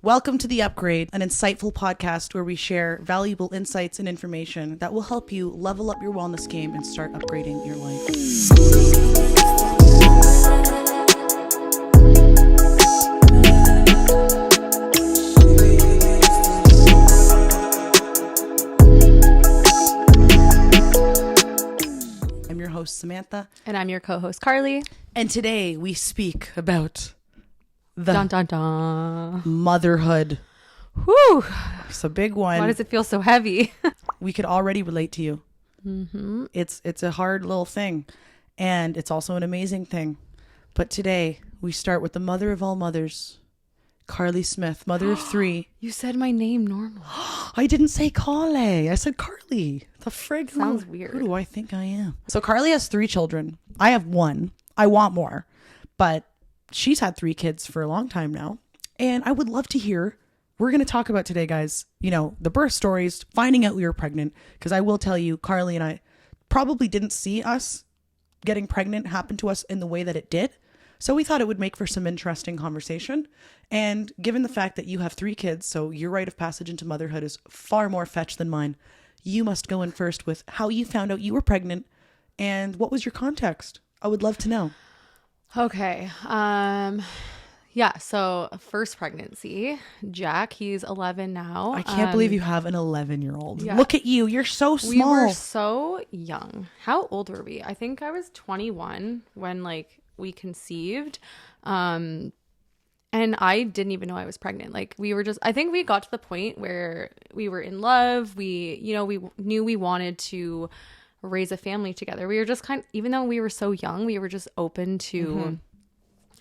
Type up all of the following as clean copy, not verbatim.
Welcome to The Upgrade, an insightful podcast where we share valuable insights and information that will help you level up your wellness game and start upgrading your life. I'm your host, Samantha. And I'm your co-host, Carly. And today we speak about the Dun, dun, dun. motherhood. Whew. It's a big one. Why does it feel so heavy? We could already relate to you. Mm-hmm. It's a hard little thing, and it's also an amazing thing. But today we start with the mother of all mothers, Carly Smith, mother of three. You said my name normal. I didn't say Carly. I said Carly. The frig Sounds weird. Who do I think I am? So Carly has 3 children. I have 1. I want more, but she's had 3 kids for a long time now. And I would love to hear, we're going to talk about today, guys, you know, the birth stories, finding out we were pregnant. Because I will tell you, Carly and I probably didn't see us getting pregnant happen to us in the way that it did. So we thought it would make for some interesting conversation. And given the fact that you have 3 kids, so your rite of passage into motherhood is far more fetched than mine, you must go in first with how you found out you were pregnant and what was your context. I would love to know. Okay. Yeah. So first pregnancy, Jack, he's 11 now. I can't believe you have an 11-year-old. Yeah. Look at you. You're so small. We were so young. How old were we? I think I was 21 when we conceived. And I didn't even know I was pregnant. I think we got to the point where we were in love. We knew we wanted to raise a family together. We were just even though we were so young, we were just open to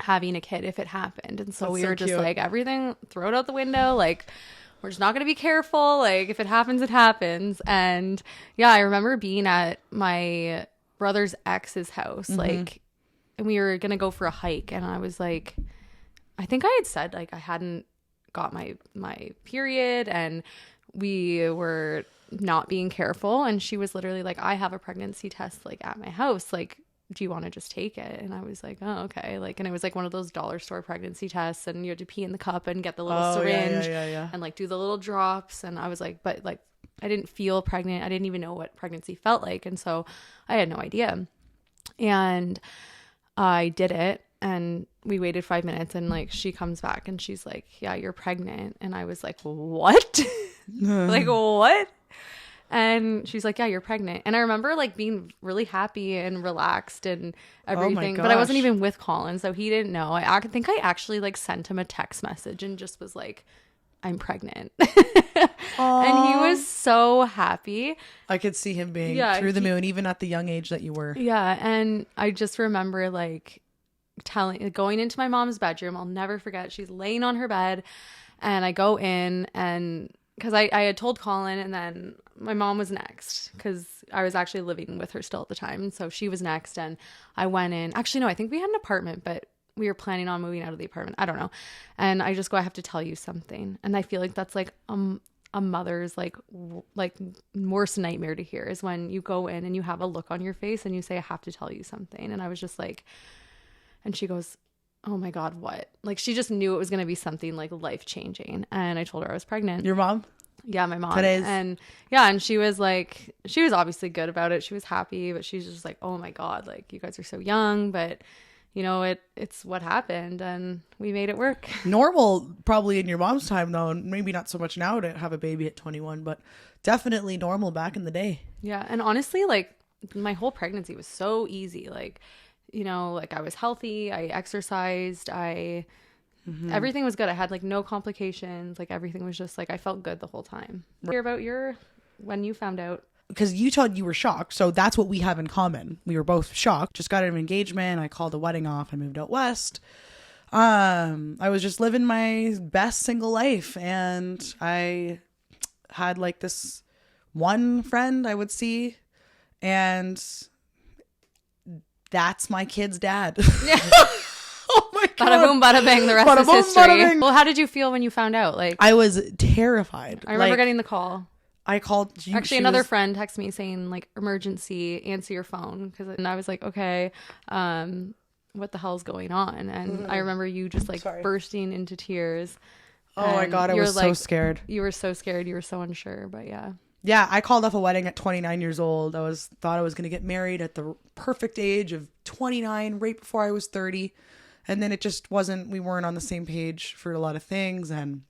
having a kid if it happened. And so we were just cute. Everything, throw it out the window. We're just not going to be careful. If it happens, it happens. And yeah, I remember being at my brother's ex's house, and we were going to go for a hike. And I was I think I had said I hadn't got my period and we were not being careful. And she was literally I have a pregnancy test at my house. Do you want to just take it? And I was oh, okay. And it was one of those dollar store pregnancy tests and you had to pee in the cup and get the little syringe and do the little drops. And I was but I didn't feel pregnant. I didn't even know what pregnancy felt like. And so I had no idea. And I did it. And we waited 5 minutes and she comes back and she's yeah, you're pregnant. And I was what? What? And she's yeah, you're pregnant. And I remember being really happy and relaxed and everything, but I wasn't even with Colin. So he didn't know. I think I actually sent him a text message and just was I'm pregnant. And he was so happy. I could see him being through the moon, even at the young age that you were. Yeah. And I just remember going into my mom's bedroom. I'll never forget. She's laying on her bed and I go in and because I had told Colin and then my mom was next because I was actually living with her still at the time. And so she was next and I went in. Actually, no, I think we had an apartment, but we were planning on moving out of the apartment. I don't know. And I just go, I have to tell you something. And I feel that's a mother's worst nightmare to hear is when you go in and you have a look on your face and you say, I have to tell you something. And I was just and she goes, oh my God, what? She just knew it was going to be something life-changing. And I told her I was pregnant. Your mom? Yeah, my mom. Today's. And yeah, and she was she was obviously good about it. She was happy, but she's just oh my God, you guys are so young, but it's what happened and we made it work. Normal probably in your mom's time though, and maybe not so much now to have a baby at 21, but definitely normal back in the day. Yeah. And honestly, my whole pregnancy was so easy. I was healthy, I exercised, everything was good. I had no complications. Everything was just I felt good the whole time. Hear about when you found out. Because you told you were shocked. So that's what we have in common. We were both shocked. Just got an engagement. I called the wedding off. I moved out west. I was just living my best single life. And I had this one friend I would see. And that's my kid's dad. Oh my God. Bada boom, bada bang. The rest is history. Well, how did you feel when you found out? I was terrified. I remember getting the call. I called you. Actually, another friend texted me saying emergency, answer your phone. And I was okay, what the hell's going on? And I remember you just bursting into tears. Oh my God, I was so scared. You were so scared. You were so unsure, but yeah. Yeah, I called off a wedding at 29 years old. Thought I was going to get married at the perfect age of 29, right before I was 30. And then it just wasn't, we weren't on the same page for a lot of things and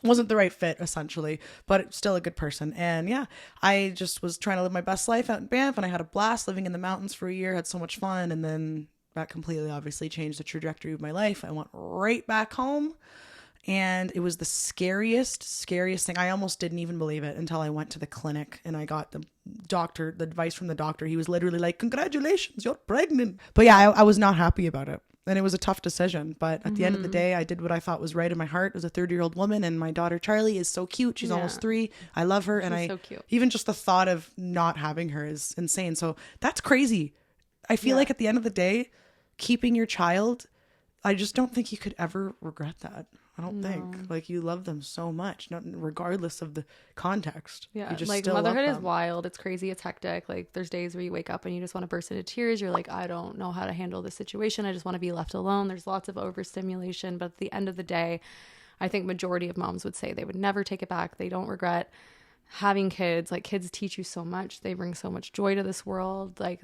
wasn't the right fit, essentially, but still a good person. And yeah, I just was trying to live my best life out in Banff, and I had a blast living in the mountains for a year, had so much fun. And then that completely obviously changed the trajectory of my life. I went right back home. And it was the scariest thing. I almost didn't even believe it until I went to the clinic and I got the advice from the doctor. He was literally like, "Congratulations, you're pregnant." But yeah, I was not happy about it. And it was a tough decision. But at the end of the day, I did what I thought was right in my heart as a 30-year-old woman. And my daughter, Charlie, is so cute. She's almost 3. I love her. She's so cute. Even just the thought of not having her is insane. So that's crazy. I feel like at the end of the day, keeping your child, I just don't think you could ever regret that. I don't think. Like, you love them so much, regardless of the context. Yeah, you just like, still motherhood love is them. wild. It's crazy. It's hectic. Like, there's days where you wake up and you just want to burst into tears. You're like, I don't know how to handle this situation. I just want to be left alone. There's lots of overstimulation. But at the end of the day, I think majority of moms would say they would never take it back. They don't regret having kids. Like, kids teach you so much. They bring so much joy to this world. Like,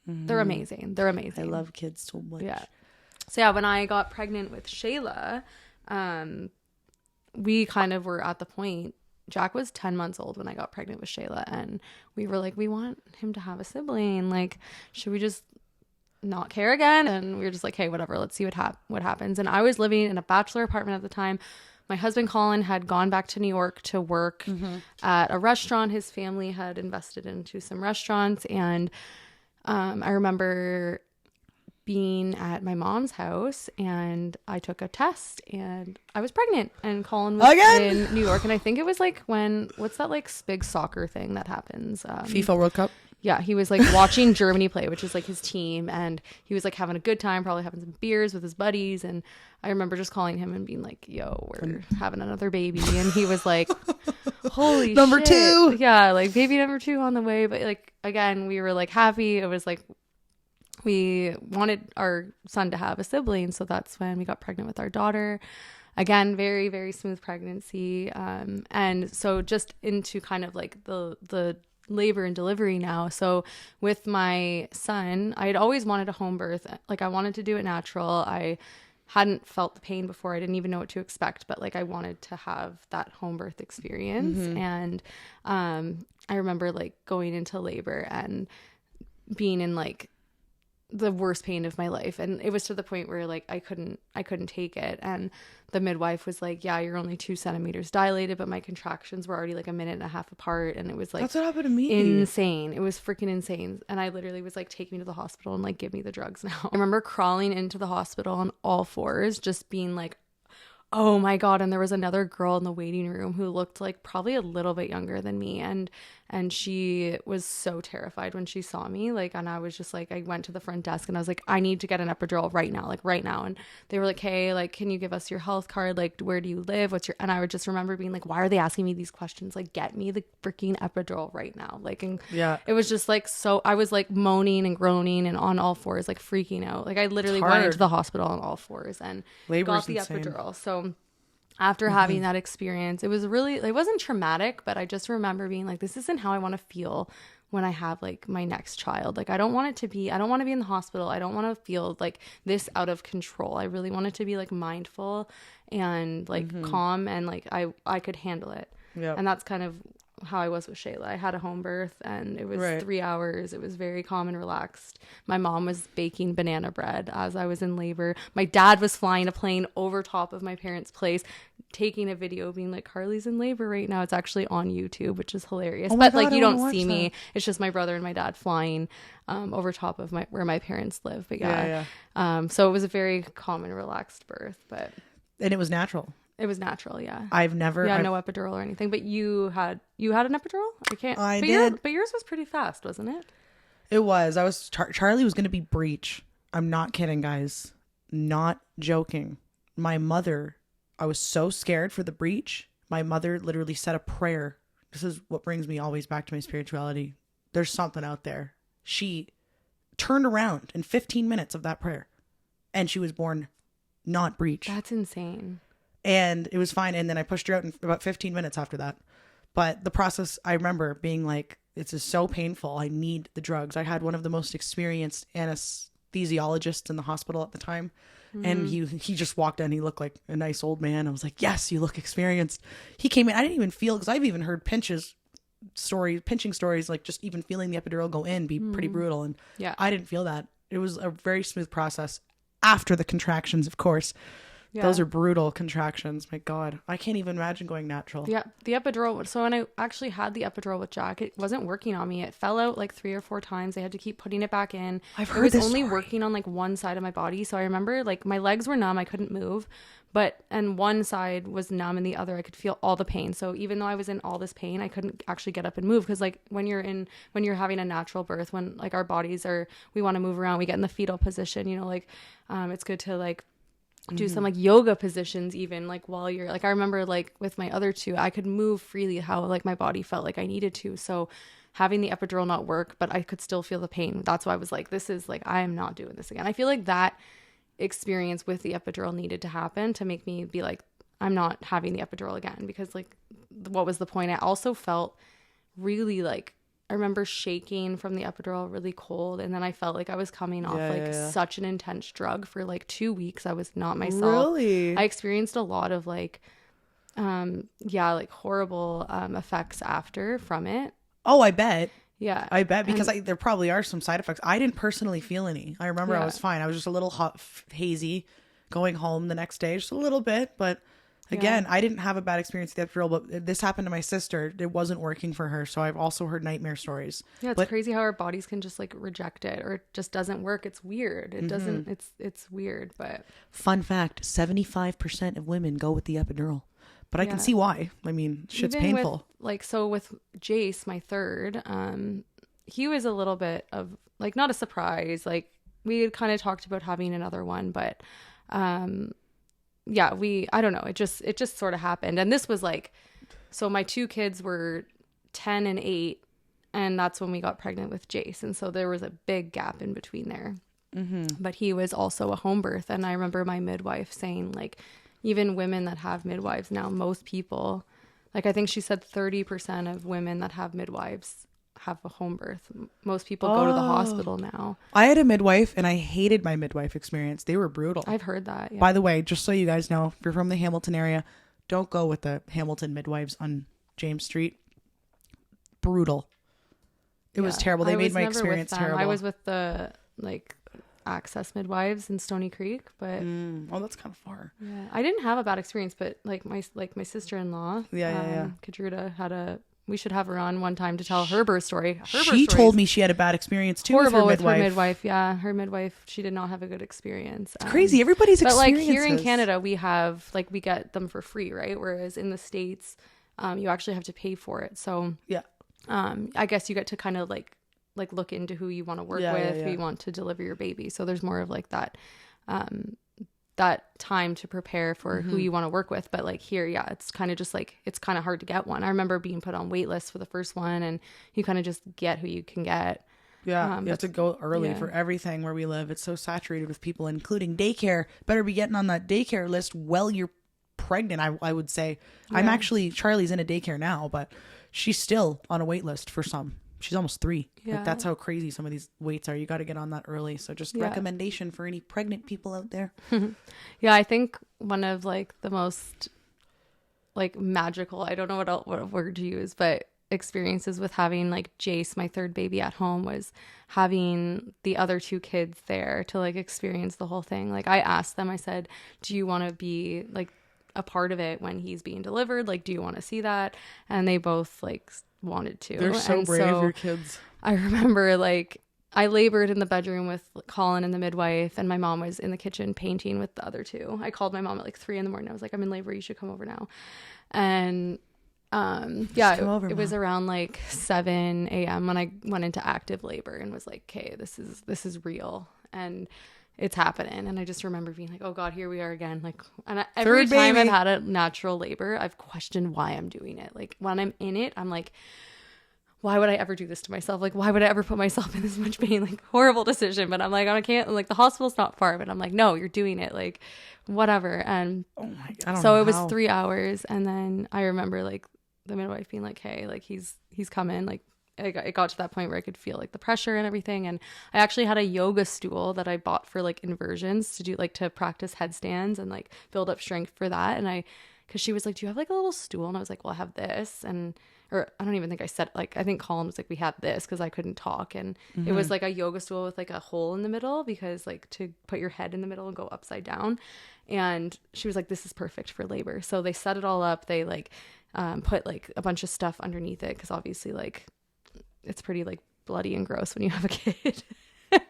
they're amazing. They're amazing. I love kids so much. Yeah. So yeah, when I got pregnant with Shayla, we kind of were at the point, Jack was 10 months old when I got pregnant with Shayla, and we were like, we want him to have a sibling. Like, should we just not care again? And we were just like, hey, whatever, let's see what happens. And I was living in a bachelor apartment at the time. My husband Colin had gone back to New York to work at a restaurant. His family had invested into some restaurants, and I remember being at my mom's house, and I took a test and I was pregnant, and Colin was in New York. And I think it was like what's that like big soccer thing that happens? FIFA World Cup. Yeah, he was like watching Germany play, which is like his team, and he was like having a good time, probably having some beers with his buddies. And I remember just calling him and being like, yo, we're having another baby. And he was like, holy number shit. 2. Yeah, like baby number 2 on the way. But like, again, we were like happy. It was like, we wanted our son to have a sibling, so that's when we got pregnant with our daughter. Again, very, very smooth pregnancy. And so just into kind of like the labor and delivery now. So with my son, I had always wanted a home birth. Like, I wanted to do it natural. I hadn't felt the pain before. I didn't even know what to expect, but like, I wanted to have that home birth experience. And I remember like going into labor and being in like the worst pain of my life, and it was to the point where like I couldn't take it. And the midwife was like, yeah, you're only 2 centimeters dilated, but my contractions were already like a minute and a half apart. And it was like, that's what happened to me. Insane. It was freaking insane. And I literally was like, take me to the hospital and like give me the drugs now. I remember crawling into the hospital on all fours, just being like, oh my God. And there was another girl in the waiting room who looked like probably a little bit younger than me. And she was so terrified when she saw me. Like, and I was just like, I went to the front desk and I was like, I need to get an epidural right now, like right now. And they were like, hey, like, can you give us your health card? Like, where do you live? And I would just remember being like, why are they asking me these questions? Like, get me the freaking epidural right now. Like, and yeah, it was just like, so I was like moaning and groaning and on all fours, like freaking out. Like, I literally went into the hospital on all fours and got the epidural. So after having that experience, it wasn't traumatic, but I just remember being like, this isn't how I want to feel when I have like my next child. Like, I don't want to be in the hospital. I don't want to feel like this out of control. I really want it to be like mindful and like calm, and like I could handle it. Yeah. And that's kind of how I was with Shayla. I had a home birth and it was 3 hours. It was very calm and relaxed. My mom was baking banana bread as I was in labor. My dad was flying a plane over top of my parents' place, taking a video being like, Carly's in labor right now. It's actually on YouTube, which is hilarious. But like, you don't see me. It's just my brother and my dad flying over top of where my parents live. But so it was a very calm and relaxed birth. And it was natural. It was natural, yeah. I've never... Yeah, no epidural or anything. But you had an epidural? I can't... I did. But yours was pretty fast, wasn't it? It was. Charlie was going to be breech. I'm not kidding, guys. Not joking. My mother... I was so scared for the breech. My mother literally said a prayer. This is what brings me always back to my spirituality. There's something out there. She turned around in 15 minutes of that prayer. And she was born not breech. That's insane. and it was fine. And then I pushed her out in about 15 minutes after that. But the process, I remember being like, this is so painful. I need the drugs. I had one of the most experienced anesthesiologists in the hospital at the time. And he just walked in. He looked like a nice old man. I was like, yes, you look experienced. He came in. I didn't even feel, because I've even heard pinching stories, like just even feeling the epidural go in be pretty brutal. And I didn't feel that. It was a very smooth process after the contractions, of course. Yeah. Those are brutal contractions. My God, I can't even imagine going natural. Yeah, the epidural. So when I actually had the epidural with Jack, it wasn't working on me. It fell out like 3 or 4 times. They had to keep putting it back in. I've heard this. It was only story. working on like one side of my body. So I remember like my legs were numb. I couldn't move. And one side was numb and the other, I could feel all the pain. So even though I was in all this pain, I couldn't actually get up and move. Cause like when you're having a natural birth, when like our bodies we want to move around, we get in the fetal position, like, it's good to like do some like yoga positions, even like while you're like, I remember like with my other 2, I could move freely, how like my body felt like I needed to. So having the epidural not work, but I could still feel the pain. That's why I was like, this is like, I am not doing this again. I feel like that experience with the epidural needed to happen to make me be like, I'm not having the epidural again, because like, what was the point? I also felt really like, I remember shaking from the epidural, really cold, and then I felt like I was coming off such an intense drug for like 2 weeks. I was not myself. Really? I experienced a lot of like like horrible effects after from it. Oh, I bet. Yeah, I bet, because there probably are some side effects. I didn't personally feel any. I remember I was fine. I was just a little hot, hazy going home the next day, just a little bit. But again, I didn't have a bad experience with the epidural, but this happened to my sister. It wasn't working for her. So I've also heard nightmare stories. Yeah, it's crazy how our bodies can just like reject it, or it just doesn't work. It's weird. It doesn't, it's weird, but. Fun fact, 75% of women go with the epidural. But I can see why. I mean, shit's even painful. So with Jace, my third, he was a little bit of like, not a surprise. Like we had kind of talked about having another one, but I don't know. It just sort of happened. And this was like, so my 2 kids were 10 and 8, and that's when we got pregnant with Jace. And so there was a big gap in between there. But he was also a home birth. And I remember my midwife saying like, even women that have midwives now, most people, like I think she said 30% of women that have midwives have a home birth. Most people go to the hospital now. I had a midwife and I hated my midwife experience. They were brutal. I've heard that. Yeah. By the way, just so you guys know, if you're from the Hamilton area, don't go with the Hamilton midwives on James Street. Brutal. It was terrible. They made my experience terrible. I was with the like Access midwives in Stony Creek, but that's kind of far. Yeah, I didn't have a bad experience, but like my sister-in-law, Kadruda, we should have her on one time to tell her birth story. She told me she had a bad experience too. Horrible with her midwife. Yeah, her midwife. She did not have a good experience. It's crazy. Everybody's experiences. But like here in Canada, we get them for free, right? Whereas in the States, you actually have to pay for it. So I guess you get to kind of like look into who you want to work with, who you want to deliver your baby. So there's more of like that that time to prepare for who you want to work with. But like here, it's kind of just like, it's kind of hard to get one. I remember being put on wait lists for the first one, and you kind of just get who you can get. Yeah, you have to go early for everything where we live. It's so saturated with people, including daycare. Better be getting on that daycare list while you're pregnant, I would say. Yeah. Charlie's in a daycare now, but she's still on a wait list for some. She's almost 3. Yeah. Like, that's how crazy some of these waits are. You got to get on that early. So just recommendation for any pregnant people out there. Yeah, I think one of like the most like magical, I don't know what word to use, but experiences with having like Jace, my third baby, at home was having the other 2 kids there to like experience the whole thing. Like I asked them, I said, do you want to be like a part of it when he's being delivered? Like, do you want to see that? And they both like wanted to. They're so brave, your kids. I remember like I labored in the bedroom with Colin and the midwife, and my mom was in the kitchen painting with the other 2. I called my mom at like 3 a.m. I was like, I'm in labor, you should come over now. And it was around like 7 a.m. when I went into active labor and was like, okay, this is real and it's happening. And I just remember being like, oh God, here we are again. Like, and every time I've had a natural labor, I've questioned why I'm doing it. Like when I'm in it, I'm like, why would I ever do this to myself? Like, why would I ever put myself in this much pain? Like, horrible decision. But I'm like, I can't, like, the hospital's not far. But I'm like, no, you're doing it. Like, whatever. And Oh my God. I don't so know it was how. 3 hours. And then I remember, like, the midwife being like, hey, like, he's coming. Like, it got to that point where I could feel, like, the pressure and everything. And I actually had a yoga stool that I bought for, like, inversions to do, like, to practice headstands and, like, build up strength for that. And because she was like, do you have, like, a little stool? And I was like, well, I have this. Or I don't even think I said, like, I think Colin was like, we had this because I couldn't talk. And it was like a yoga stool with like a hole in the middle because like to put your head in the middle and go upside down. And she was like, this is perfect for labor. So they set it all up. They like put like a bunch of stuff underneath it because obviously like it's pretty like bloody and gross when you have a kid.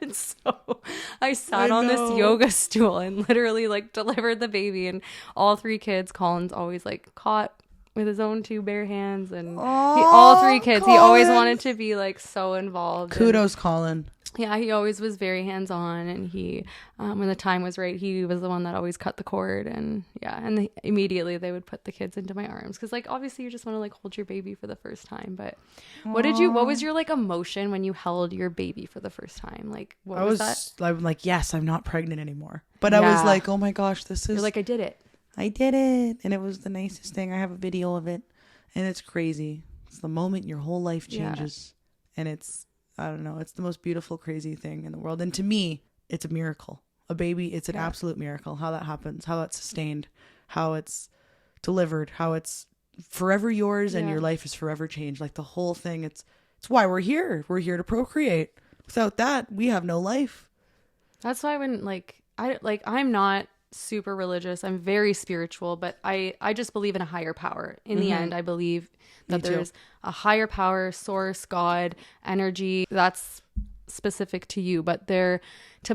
And so I sat on this yoga stool and literally like delivered the baby and all 3 kids. Colin's always like caught with his own 2 bare hands and all 3 kids. Colin. He always wanted to be like so involved. Kudos, Colin. Yeah, he always was very hands-on, and he when the time was right, he was the one that always cut the cord. And yeah, and immediately they would put the kids into my arms because like obviously you just want to like hold your baby for the first time. But what was your like emotion when you held your baby for the first time? Like what was that? I'm like, yes, I'm not pregnant anymore. But I was like, oh my gosh, this is You're like, I did it. I did it. And it was the nicest thing. I have a video of it. And it's crazy. It's the moment your whole life changes. Yeah. And it's, I don't know, it's the most beautiful, crazy thing in the world. And to me, it's a miracle. A baby, it's an absolute miracle. How that happens, how that's sustained, how it's delivered, how it's forever yours and your life is forever changed. Like the whole thing, it's why we're here. We're here to procreate. Without that, we have no life. That's why when I'm not super religious. I'm very spiritual, but I just believe in a higher power. In the end, I believe that there's a higher power, source, God, energy that's specific to you, but to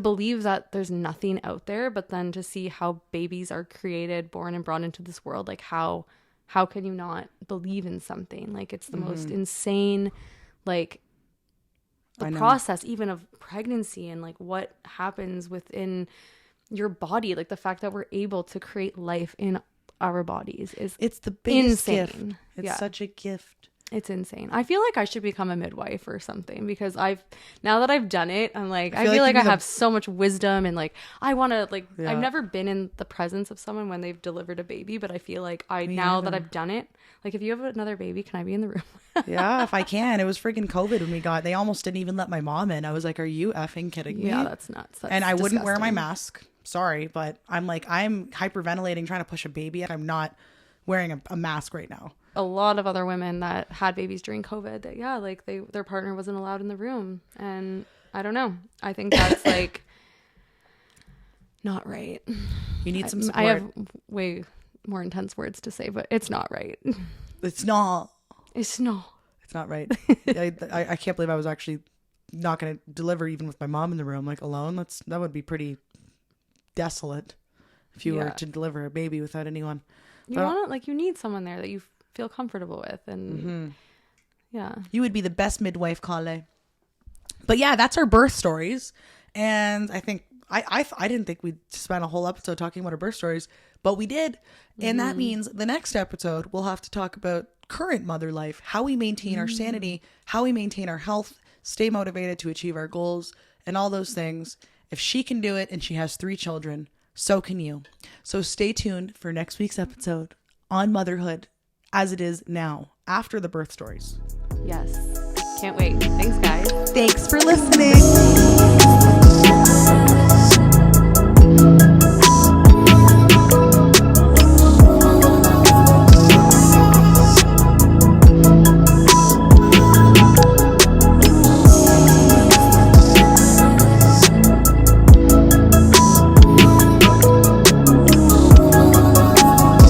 believe that there's nothing out there, but then to see how babies are created, born and brought into this world, like how can you not believe in something? Like it's the most insane, like the process even of pregnancy and like what happens within your body, like the fact that we're able to create life in our bodies it's the biggest insane. Gift. It's such a gift. It's insane. I feel like I should become a midwife or something because now that I've done it, I'm like, I feel like I have so much wisdom and like, I want to like, I've never been in the presence of someone when they've delivered a baby, but I feel like that I've done it, like if you have another baby, can I be in the room? Yeah, if I can. It was freaking COVID when they almost didn't even let my mom in. I was like, are you effing kidding me? Yeah, that's nuts. And I wouldn't wear my mask. Sorry, but I'm hyperventilating trying to push a baby. I'm not wearing a mask right now. A lot of other women that had babies during COVID that their partner wasn't allowed in the room. And I don't know. I think that's like not right. You need some support. I have way more intense words to say, but it's not right. It's not. It's not. It's not right. I can't believe I was actually not going to deliver even with my mom in the room, like alone. That would be pretty desolate if you were to deliver a baby without anyone. You need someone there that you feel comfortable with, and you would be the best midwife, Kale. But yeah, that's our birth stories, and I think I didn't think we'd spend a whole episode talking about our birth stories, but we did, and that means the next episode we'll have to talk about current mother life, how we maintain our sanity, how we maintain our health, stay motivated to achieve our goals, and all those things. If she can do it and she has 3 children, so can you. So stay tuned for next week's episode on motherhood as it is now, after the birth stories. Yes. Can't wait. Thanks, guys. Thanks for listening.